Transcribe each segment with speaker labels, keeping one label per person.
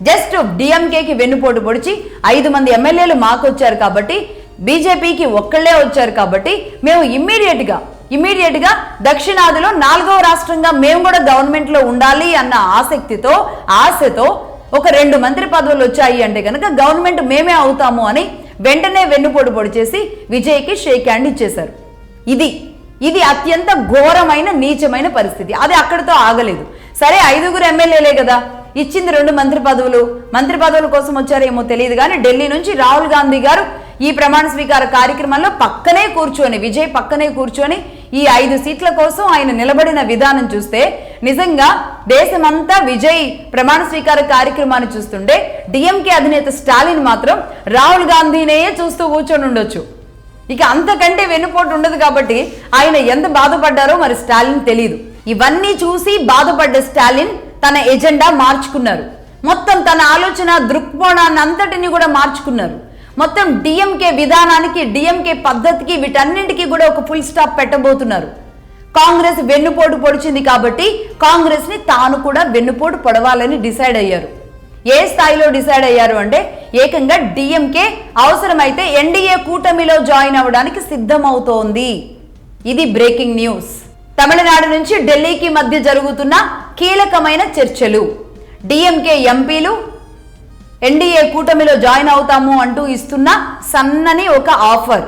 Speaker 1: Just డిఎంకేకి వెన్నుపోటు పొడిచి 5 మంది ఎమ్మెల్యేలు మాకు వచ్చారు కాబట్టి, బీజేపీకి ఒక్కళ్లే వచ్చారు కాబట్టి మేము ఇమ్మీడియట్ గా దక్షిణాదిలో 4వ రాష్ట్రంగా మేము కూడా గవర్నమెంట్ లో ఉండాలి అన్న ఆశతో ఒక 2 మంత్రి పదవులు వచ్చాయి అంటే కనుక గవర్నమెంట్ మేమే అవుతాము అని వెంటనే వెన్నుపోటు పొడిచేసి విజయ్కి షేక్ హ్యాండ్ ఇచ్చేశారు. ఇది అత్యంత ఘోరమైన నీచమైన పరిస్థితి. అది అక్కడితో ఆగలేదు. సరే 5గురు ఎమ్మెల్యేలే కదా, ఇచ్చింది 2 మంత్రి పదవుల కోసం వచ్చారేమో తెలియదు కానీ ఢిల్లీ నుంచి రాహుల్ గాంధీ గారు ఈ ప్రమాణ స్వీకార కార్యక్రమంలో విజయ్ పక్కనే కూర్చొని ఈ 5 సీట్ల కోసం ఆయన నిలబడిన విధానం చూస్తే నిజంగా దేశమంతా విజయ్ ప్రమాణ స్వీకార కార్యక్రమాన్ని చూస్తుంటే డిఎంకే అధినేత స్టాలిన్ మాత్రం రాహుల్ గాంధీనే చూస్తూ కూర్చొని ఉండొచ్చు. ఇక అంతకంటే వెన్నుపోటు ఉండదు కాబట్టి ఆయన ఎంత బాధపడ్డారో మరి స్టాలిన్ తెలియదు. ఇవన్నీ చూసి బాధపడ్డ స్టాలిన్ తన ఎజెండా మార్చుకున్నారు. మొత్తం తన ఆలోచన దృక్కోణాన్ని అంతటిని కూడా మార్చుకున్నారు. మొత్తం డిఎంకే విధానానికి, డిఎంకే పద్ధతికి, వీటన్నింటికి కూడా ఒక ఫుల్ స్టాప్ పెట్టబోతున్నారు. కాంగ్రెస్ వెన్నుపోటు పొడిచింది కాబట్టి కాంగ్రెస్ ని తాను కూడా వెన్నుపోటు పొడవాలని డిసైడ్ అయ్యారు. ఏ స్థాయిలో డిసైడ్ అయ్యారు అంటే ఏకంగా డిఎంకే అవసరమైతే ఎన్డీఏ కూటమిలో జాయిన్ అవ్వడానికి సిద్ధమవుతోంది. ఇది బ్రేకింగ్ న్యూస్. తమిళనాడు నుంచి ఢిల్లీకి మధ్య జరుగుతున్న కీలకమైన చర్చలు. డిఎంకే ఎంపీలు ఎన్డీఏ కూటమిలో జాయిన్ అవుతాము అంటూ ఇస్తున్న సన్నని ఒక ఆఫర్.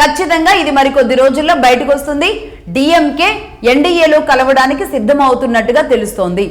Speaker 1: ఖచ్చితంగా ఇది మరికొద్ది రోజుల్లో బయటకు వస్తుంది. డిఎంకే ఎన్డీఏలో కలవడానికి సిద్ధమవుతున్నట్టుగా తెలుస్తోంది.